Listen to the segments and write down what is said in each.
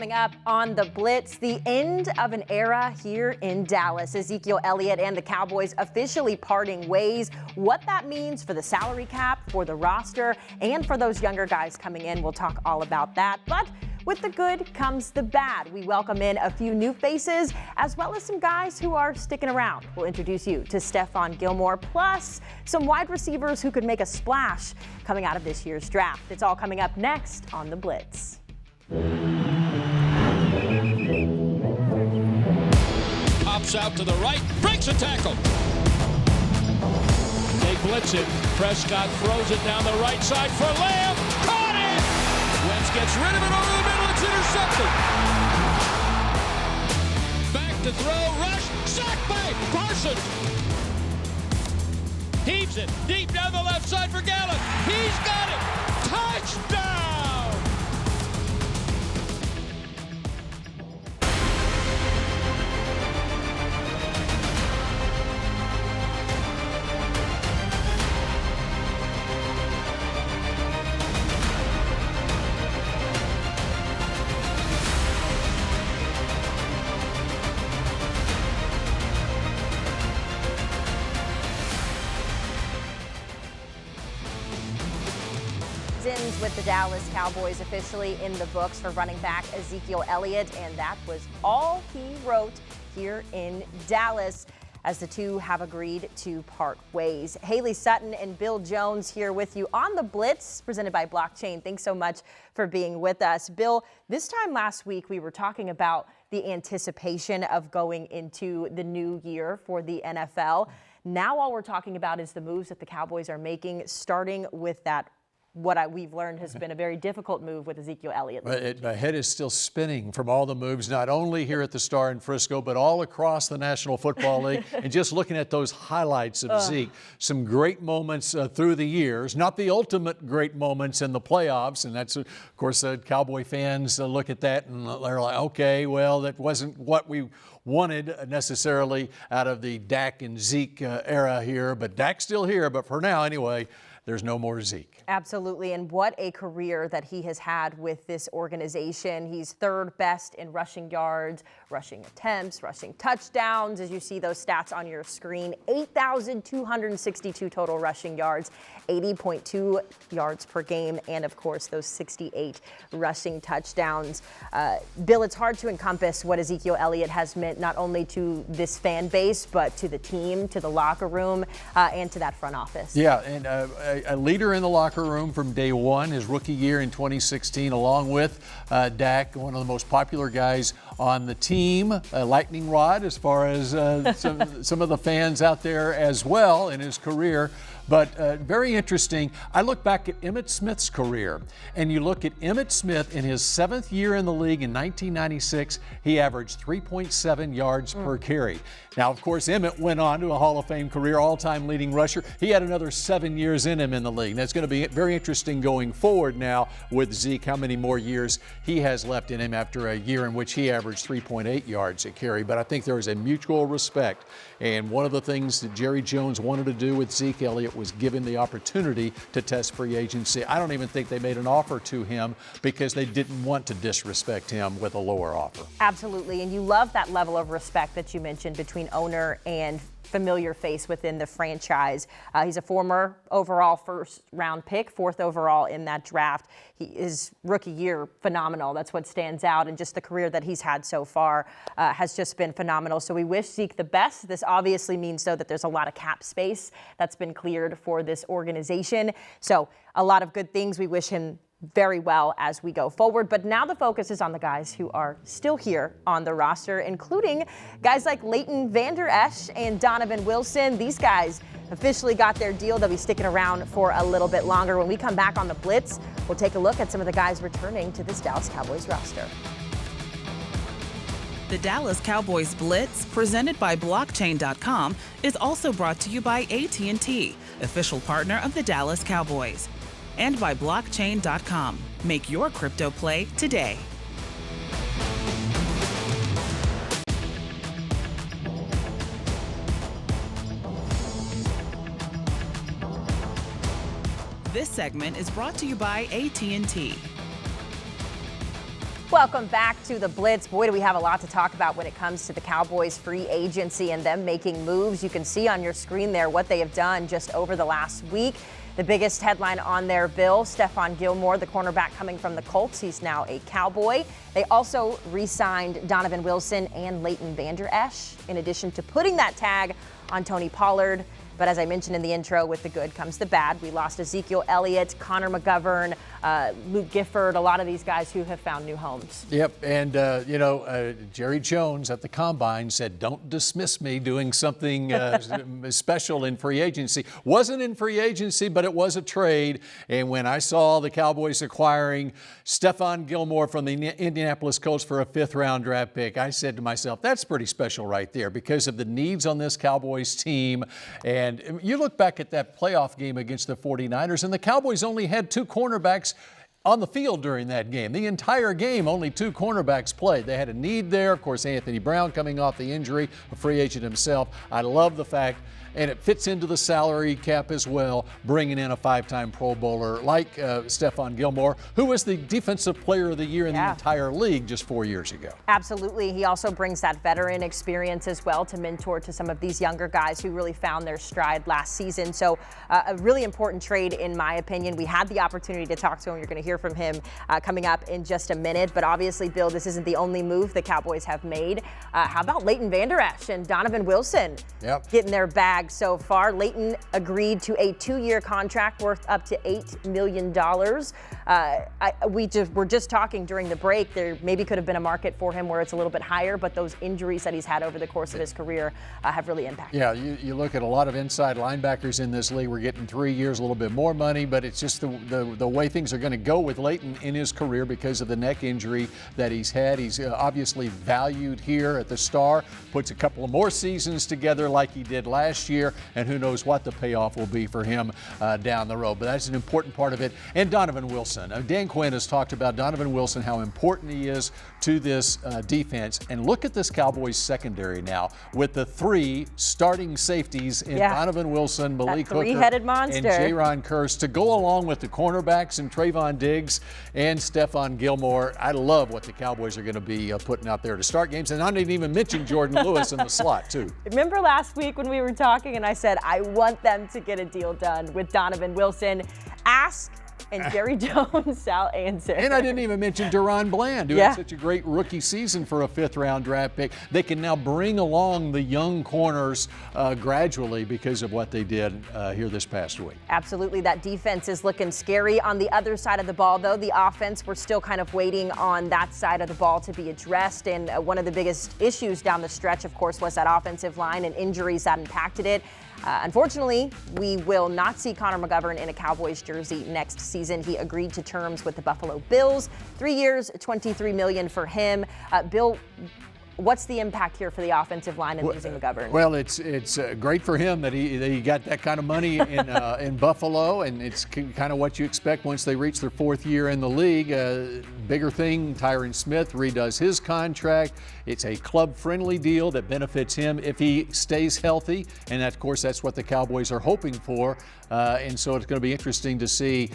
coming up on the Blitz, the end of an era here in Dallas. Ezekiel Elliott and the Cowboys officially parting ways. What that means for the salary cap, for the roster, and for those younger guys coming in. We'll talk all about that. But with the good comes the bad. We welcome in a few new faces, as well as some guys who are sticking around. We'll introduce you to Stephon Gilmore, plus some wide receivers who could make a splash coming out of this year's draft. It's all coming up next on the Blitz. Pops out to the right, breaks a tackle. They blitz it. Prescott throws it down the right side for Lamb. Caught it! Wentz gets rid of it over the middle. It's intercepted. Back to throw, rush, sacked by Parsons. Heaves it deep down the left side for Gallup. He's got it. Touchdown! With the Dallas Cowboys officially in the books for running back Ezekiel Elliott, and that was all he wrote here in Dallas as the two have agreed to part ways. Haley Sutton and Bill Jones here with you on the Blitz, presented by Blockchain. Thanks so much for being with us. Bill, this time last week we were talking about the anticipation of going into the new year for the NFL. Now all we're talking about is the moves that the Cowboys are making, starting with that we've learned has been a very difficult move with Ezekiel Elliott. My head is still spinning from all the moves, not only here at the Star in Frisco, but all across the National Football League. And just looking at those highlights of Zeke, some great moments through the years, not the ultimate great moments in the playoffs. And that's, of course, Cowboy fans look at that and they're like, okay, well, that wasn't what we wanted necessarily out of the Dak and Zeke era here. But Dak's still here. But for now, anyway, there's no more Zeke. Absolutely, and what a career that he has had with this organization. He's third best in rushing yards, rushing attempts, rushing touchdowns. As you see those stats on your screen, 8,262 total rushing yards, 80.2 yards per game, and of course those 68 rushing touchdowns. Bill, it's hard to encompass what Ezekiel Elliott has meant not only to this fan base, but to the team, to the locker room, and to that front office. Yeah, and a leader in the locker room from day one, his rookie year in 2016, along with Dak, one of the most popular guys on the team, a lightning rod as far as some of the fans out there as well in his career. But very interesting. I look back at Emmitt Smith's career, and you look at Emmitt Smith in his 7th year in the league in 1996, he averaged 3.7 yards per carry. Now, of course, Emmitt went on to a Hall of Fame career, all-time leading rusher. He had another 7 years in him in the league. That's going to be very interesting going forward now with Zeke, how many more years he has left in him after a year in which he averaged 3.8 yards a carry. But I think there is a mutual respect. And one of the things that Jerry Jones wanted to do with Zeke Elliott was give him the opportunity to test free agency. I don't even think they made an offer to him because they didn't want to disrespect him with a lower offer. Absolutely, and you love that level of respect that you mentioned between owner and familiar face within the franchise. He's a former overall first-round pick, 4th overall in that draft. His rookie year, phenomenal. That's what stands out, and just the career that he's had so far has just been phenomenal. So we wish Zeke the best. This obviously means, though, that there's a lot of cap space that's been cleared for this organization. So a lot of good things. We wish him very well as we go forward. But now the focus is on the guys who are still here on the roster, including guys like Leighton Vander Esch and Donovan Wilson. These guys officially got their deal. They'll be sticking around for a little bit longer. When we come back on the Blitz, we'll take a look at some of the guys returning to this Dallas Cowboys roster. The Dallas Cowboys Blitz, presented by Blockchain.com, is also brought to you by AT&T, official partner of the Dallas Cowboys, and by Blockchain.com. Make your crypto play today. This segment is brought to you by AT&T. Welcome back to the Blitz. Boy, do we have a lot to talk about when it comes to the Cowboys free agency and them making moves. You can see on your screen there what they have done just over the last week. The biggest headline on their bill, Stephon Gilmore, the cornerback coming from the Colts. He's now a Cowboy. They also re-signed Donovan Wilson and Leighton Vander Esch, in addition to putting that tag on Tony Pollard. But as I mentioned in the intro, with the good comes the bad. We lost Ezekiel Elliott, Connor McGovern, Luke Gifford, a lot of these guys who have found new homes. Yep, and Jerry Jones at the Combine said, "Don't dismiss me doing something special in free agency." Wasn't in free agency, but it was a trade. And when I saw the Cowboys acquiring Stephon Gilmore from the Indianapolis Colts for a 5th-round draft pick, I said to myself, that's pretty special right there because of the needs on this Cowboys team. And you look back at that playoff game against the 49ers, and the Cowboys only had 2 cornerbacks on the field during that game. The entire game, only 2 cornerbacks played. They had a need there. Of course, Anthony Brown coming off the injury, a free agent himself. I love the fact, and it fits into the salary cap as well, bringing in a 5-time Pro Bowler like Stephon Gilmore, who was the Defensive Player of the Year in the entire league just 4 years ago. Absolutely. He also brings that veteran experience as well to mentor to some of these younger guys who really found their stride last season. So a really important trade, in my opinion. We had the opportunity to talk to him. You're going to hear from him coming up in just a minute. But obviously, Bill, this isn't the only move the Cowboys have made. How about Leighton Vander Esch and Donovan Wilson getting their bag so far? Leighton agreed to a 2-year contract worth up to $8 million. We're just talking during the break. There maybe could have been a market for him where it's a little bit higher, but those injuries that he's had over the course of his career have really impacted. Yeah, you look at a lot of inside linebackers in this league. We're getting 3 years, a little bit more money, but it's just the way things are going to go with Leighton in his career because of the neck injury that he's had. He's obviously valued here at the Star, puts a couple of more seasons together like he did last year, and who knows what the payoff will be for him down the road. But that's an important part of it. And Donovan Wilson. Dan Quinn has talked about Donovan Wilson, how important he is to this defense. And look at this Cowboys secondary now with the 3 starting safeties in Donovan Wilson, Malik Hooker, and Jaron Kearse to go along with the cornerbacks and Trayvon Diggs and Stephon Gilmore. I love what the Cowboys are going to be putting out there to start games. And I didn't even mention Jordan Lewis in the slot, too. Remember last week when we were talking and I said, I want them to get a deal done with Donovan Wilson? Ask, and Jerry Jones shall answer. And I didn't even mention Deron Bland, who had such a great rookie season for a 5th-round draft pick. They can now bring along the young corners gradually because of what they did here this past week. Absolutely. That defense is looking scary. On the other side of the ball, though, the offense, we're still kind of waiting on that side of the ball to be addressed. And one of the biggest issues down the stretch, of course, was that offensive line and injuries that impacted it. Unfortunately, we will not see Connor McGovern in a Cowboys jersey next season. He agreed to terms with the Buffalo Bills. 3 years, $23 million for him. Bill, what's the impact here for the offensive line and losing McGovern? Well, it's great for him that he got that kind of money in Buffalo, and it's kind of what you expect once they reach their 4th year in the league. Bigger thing, Tyron Smith redoes his contract. It's a club-friendly deal that benefits him if he stays healthy, and of course that's what the Cowboys are hoping for. And so it's going to be interesting to see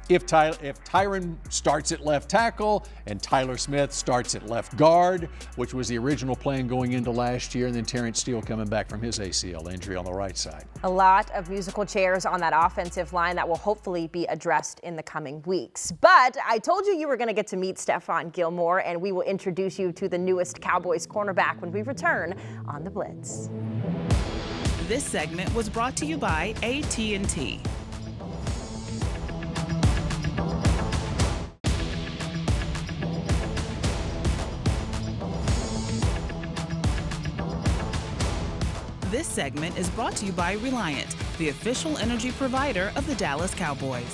if Tyron starts at left tackle and Tyler Smith starts at left guard, which was the original plan going into last year, and then Terrence Steele coming back from his ACL injury on the right side. A lot of musical chairs on that offensive line that will hopefully be addressed in the coming weeks. But I told you were going to get to meet Stephon Gilmore, and we will introduce you to the newest Cowboys cornerback when we return on the Blitz. This segment was brought to you by AT&T. This segment is brought to you by Reliant, the official energy provider of the Dallas Cowboys.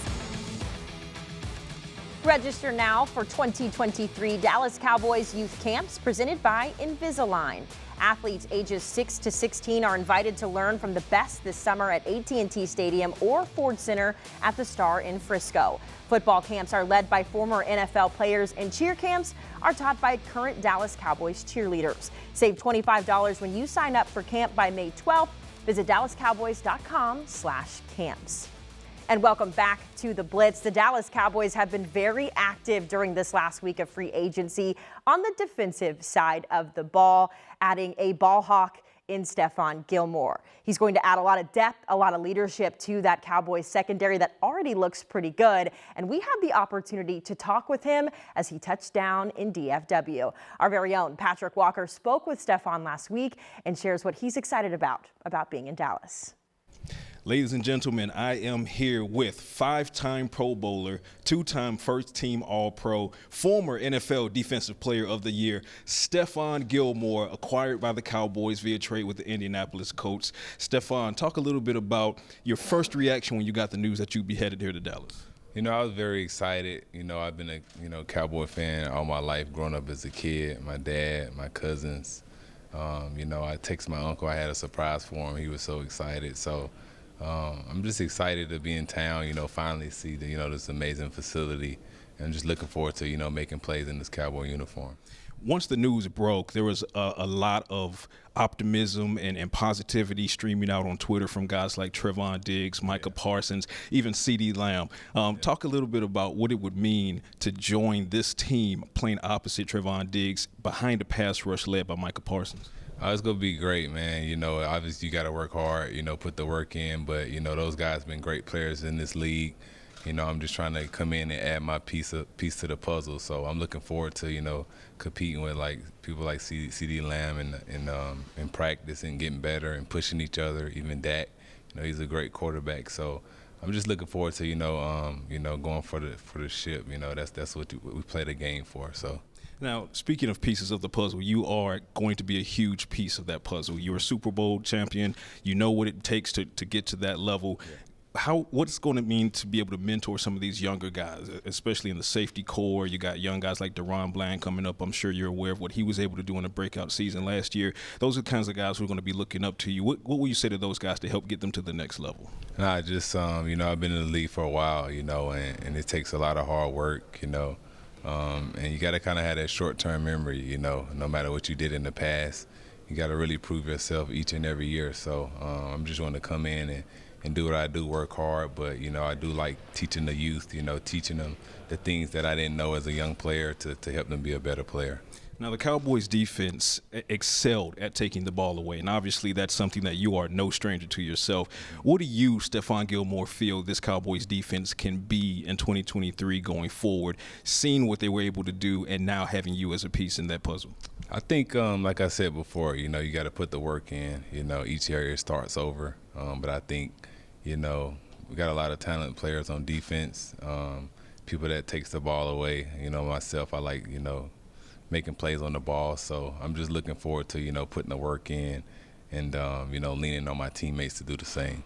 Register now for 2023 Dallas Cowboys Youth Camps presented by Invisalign. Athletes ages 6 to 16 are invited to learn from the best this summer at AT&T Stadium or Ford Center at the Star in Frisco. Football camps are led by former NFL players, and cheer camps are taught by current Dallas Cowboys cheerleaders. Save $25 when you sign up for camp by May 12th. Visit DallasCowboys.com/camps. And welcome back to the Blitz. The Dallas Cowboys have been very active during this last week of free agency on the defensive side of the ball, adding a ball hawk in Stephon Gilmore. He's going to add a lot of depth, a lot of leadership to that Cowboys secondary that already looks pretty good. And we had the opportunity to talk with him as he touched down in DFW. Our very own Patrick Walker spoke with Stephon last week and shares what he's excited about being in Dallas. Ladies and gentlemen, I am here with 5-time Pro Bowler, 2-time first-team All-Pro, former NFL Defensive Player of the Year, Stephon Gilmore, acquired by the Cowboys via trade with the Indianapolis Colts. Stephon, talk a little bit about your first reaction when you got the news that you'd be headed here to Dallas. You know, I was very excited. You know, I've been a Cowboy fan all my life, growing up as a kid. My dad, my cousins. You know, I texted my uncle. I had a surprise for him. He was so excited. So I'm just excited to be in town, you know, finally see this amazing facility. And I'm just looking forward to, making plays in this Cowboy uniform. Once the news broke, there was a lot of optimism and positivity streaming out on Twitter from guys like Trevon Diggs, Micah Parsons, even CeeDee Lamb. Talk a little bit about what it would mean to join this team playing opposite Trevon Diggs behind a pass rush led by Micah Parsons. It's going to be great, man. You know, obviously you got to work hard, put the work in. But, those guys have been great players in this league. I'm just trying to come in and add my piece to the puzzle. So I'm looking forward to, competing with people like CeeDee Lamb in practice and getting better and pushing each other. Even Dak, he's a great quarterback. So I'm just looking forward to, going for the ship. That's what we play the game for. So. Now, speaking of pieces of the puzzle, you are going to be a huge piece of that puzzle. You're a Super Bowl champion. You know what it takes to get to that level. Yeah. What's going to mean to be able to mentor some of these younger guys, especially in the safety core? You got young guys like Deron Bland coming up. I'm sure you're aware of what he was able to do in a breakout season last year. Those are the kinds of guys who are going to be looking up to you. What will you say to those guys to help get them to the next level? I've been in the league for a while, and it takes a lot of hard work, and you got to kind of have that short-term memory, no matter what you did in the past. You got to really prove yourself each and every year. So I'm just going to come in and do what I do, work hard. But, I do like teaching the youth, teaching them the things that I didn't know as a young player to help them be a better player. Now, the Cowboys' defense excelled at taking the ball away, and obviously that's something that you are no stranger to yourself. What do you, Stephon Gilmore, feel this Cowboys' defense can be in 2023 going forward, seeing what they were able to do and now having you as a piece in that puzzle? I think, like I said before, you got to put the work in. Each area starts over. But I think, we got a lot of talented players on defense, people that takes the ball away. Myself, I like, making plays on the ball. So I'm just looking forward to, putting the work in and, leaning on my teammates to do the same.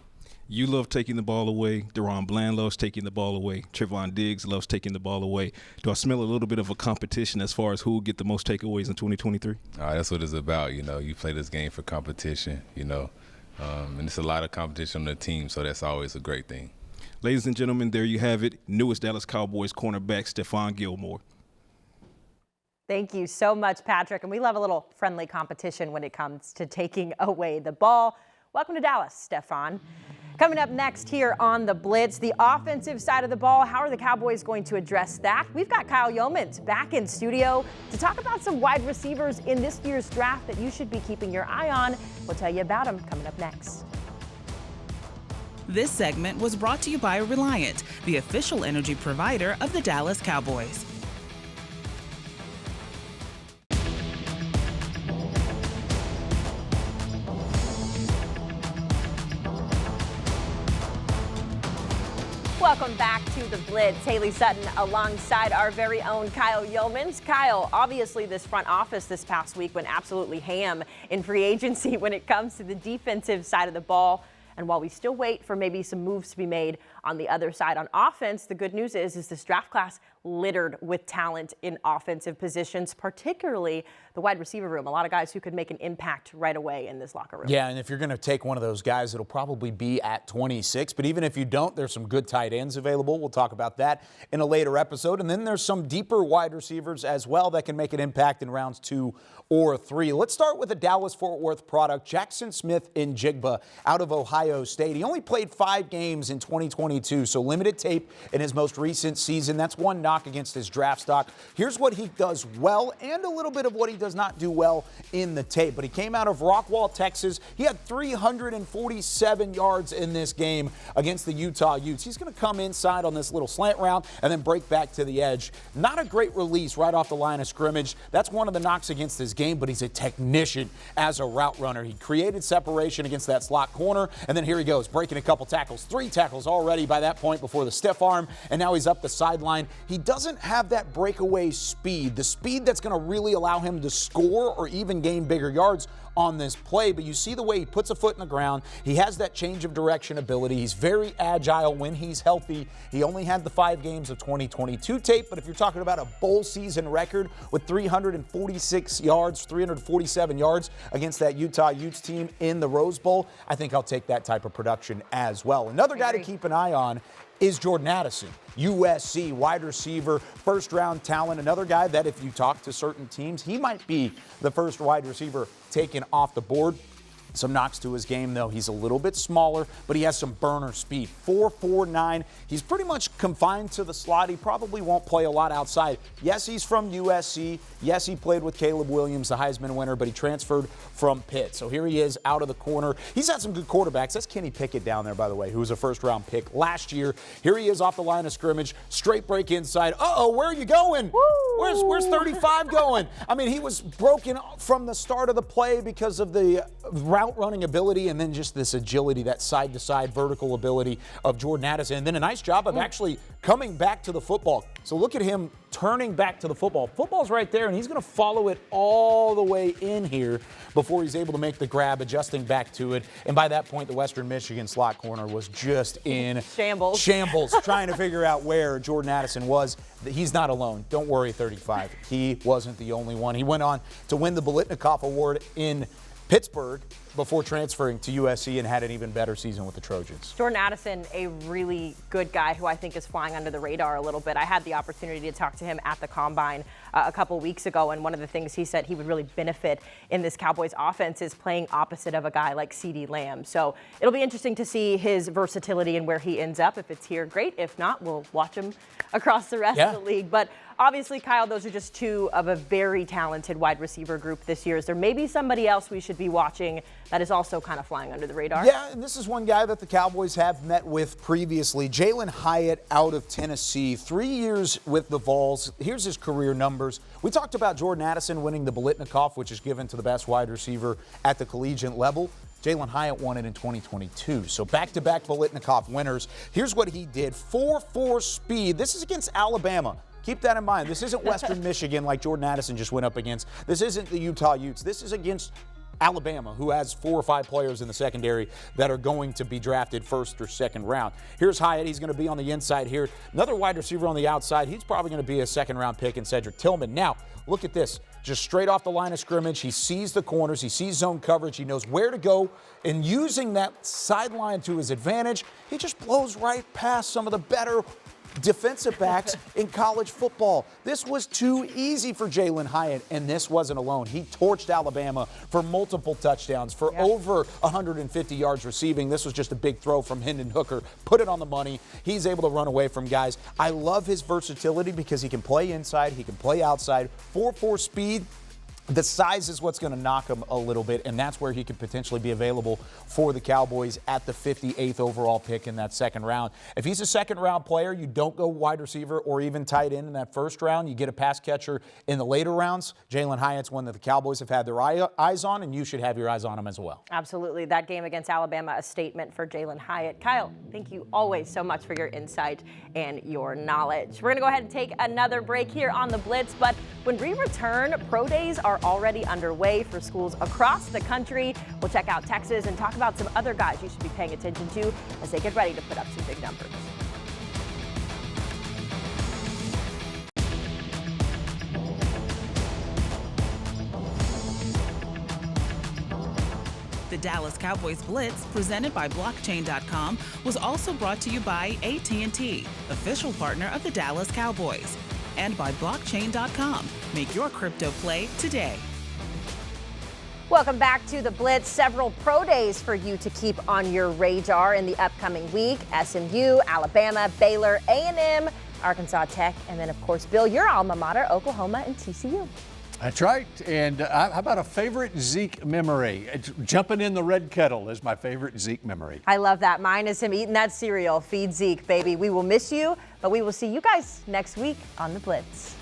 You love taking the ball away. Deron Bland loves taking the ball away. Trevon Diggs loves taking the ball away. Do I smell a little bit of a competition as far as who will get the most takeaways in 2023? That's what it's about. You play this game for competition, and it's a lot of competition on the team, so that's always a great thing. Ladies and gentlemen, there you have it. Newest Dallas Cowboys cornerback Stephon Gilmore. Thank you so much, Patrick. And we love a little friendly competition when it comes to taking away the ball. Welcome to Dallas, Stephon. Coming up next here on the Blitz, the offensive side of the ball. How are the Cowboys going to address that? We've got Kyle Yeomans back in studio to talk about some wide receivers in this year's draft that you should be keeping your eye on. We'll tell you about them coming up next. This segment was brought to you by Reliant, the official energy provider of the Dallas Cowboys. Welcome back to the Blitz. Haley Sutton alongside our very own Kyle Yeomans. Kyle, obviously this front office this past week went absolutely ham in free agency when it comes to the defensive side of the ball. And while we still wait for maybe some moves to be made on the other side on offense, the good news is this draft class littered with talent in offensive positions, particularly the wide receiver room. A lot of guys who could make an impact right away in this locker room. Yeah, and if you're going to take one of those guys, it'll probably be at 26. But even if you don't, there's some good tight ends available. We'll talk about that in a later episode. And then there's some deeper wide receivers as well that can make an impact in rounds 2 or 3. Let's start with a Dallas-Fort Worth product, Jackson Smith-Njigba out of Ohio Ohio State. He only played 5 games in 2022, so limited tape in his most recent season. That's one knock against his draft stock. Here's what he does well and a little bit of what he does not do well in the tape. But he came out of Rockwall, Texas. He had 347 yards in this game against the Utah Utes. He's going to come inside on this little slant route and then break back to the edge. Not a great release right off the line of scrimmage. That's one of the knocks against his game, but he's a technician as a route runner. He created separation against that slot corner, and then here he goes, breaking a couple tackles. 3 tackles already by that point before the stiff arm, and now he's up the sideline. He doesn't have that breakaway speed, the speed that's going to really allow him to score or even gain bigger yards on this play, but you see the way he puts a foot in the ground. He has that change of direction ability. He's very agile when he's healthy. He only had the 5 games of 2022 tape, but if you're talking about a bowl season record with 346 yards, 347 yards against that Utah Utes team in the Rose Bowl, I think I'll take that type of production as well. Another guy to keep an eye on is Jordan Addison, USC wide receiver, first-round talent. Another guy that if you talk to certain teams, he might be the first wide receiver taken off the board. Some knocks to his game, though. He's a little bit smaller, but he has some burner speed. 4.49. He's pretty much confined to the slot. He probably won't play a lot outside. Yes, he's from USC. Yes, he played with Caleb Williams, the Heisman winner, but he transferred from Pitt. So here he is out of the corner. He's had some good quarterbacks. That's Kenny Pickett down there, by the way, who was a first-round pick last year. Here he is off the line of scrimmage. Straight break inside. Uh-oh, where are you going? Where's 35 going? I mean, he was broken from the start of the play because of the route running ability and then just this agility, that side-to-side vertical ability of Jordan Addison. And then a nice job of actually coming back to the football. So look at him turning back to the football. Football's right there, and he's going to follow it all the way in here before he's able to make the grab, adjusting back to it. And by that point, the Western Michigan slot corner was just in shambles, trying to figure out where Jordan Addison was. He's not alone. Don't worry, 35. He wasn't the only one. He went on to win the Biletnikoff Award in Pittsburgh before transferring to USC and had an even better season with the Trojans. Jordan Addison, a really good guy who I think is flying under the radar a little bit. I had the opportunity to talk to him at the Combine a couple weeks ago, and one of the things he said he would really benefit in this Cowboys offense is playing opposite of a guy like CeeDee Lamb. So it'll be interesting to see his versatility and where he ends up. If it's here, great. If not, we'll watch him across the rest of the league. But obviously, Kyle, those are just 2 of a very talented wide receiver group this year. Is there maybe somebody else we should be watching that is also kind of flying under the radar? Yeah, and this is one guy that the Cowboys have met with previously. Jalen Hyatt out of Tennessee, 3 years with the Vols. Here's his career numbers. We talked about Jordan Addison winning the Biletnikoff, which is given to the best wide receiver at the collegiate level. Jalen Hyatt won it in 2022. So back-to-back Biletnikoff winners. Here's what he did. 4.4 speed. This is against Alabama. Keep that in mind. This isn't Western Michigan like Jordan Addison just went up against. This isn't the Utah Utes. This is against Alabama, who has 4 or 5 players in the secondary that are going to be drafted first or second round. Here's Hyatt. He's going to be on the inside here. Another wide receiver on the outside. He's probably going to be a second-round pick in Cedric Tillman. Now, look at this. Just straight off the line of scrimmage, he sees the corners. He sees zone coverage. He knows where to go. And using that sideline to his advantage, he just blows right past some of the better defensive backs in college football. This was too easy for Jalen Hyatt, and this wasn't alone. He torched Alabama for multiple touchdowns, for over 150 yards receiving. This was just a big throw from Hendon Hooker. Put it on the money. He's able to run away from guys. I love his versatility because he can play inside, he can play outside. 4.4 speed. The size is what's going to knock him a little bit, and that's where he could potentially be available for the Cowboys at the 58th overall pick in that second round. If he's a second-round player, you don't go wide receiver or even tight end in that first round. You get a pass catcher in the later rounds. Jalen Hyatt's one that the Cowboys have had their eyes on, and you should have your eyes on him as well. Absolutely. That game against Alabama, a statement for Jalen Hyatt. Kyle, thank you always so much for your insight and your knowledge. We're going to go ahead and take another break here on the Blitz, but when we return, pro days are already underway for schools across the country. We'll check out Texas and talk about some other guys you should be paying attention to as they get ready to put up some big numbers. The Dallas Cowboys Blitz, presented by Blockchain.com, was also brought to you by AT&T, official partner of the Dallas Cowboys, and by Blockchain.com. Make your crypto play today. Welcome back to the Blitz. Several pro days for you to keep on your radar in the upcoming week. SMU, Alabama, Baylor, A&M, Arkansas Tech, and then, of course, Bill, your alma mater, Oklahoma and TCU. That's right. And how about a favorite Zeke memory? Jumping in the red kettle is my favorite Zeke memory. I love that. Mine is him eating that cereal. Feed Zeke, baby. We will miss you, but we will see you guys next week on the Blitz.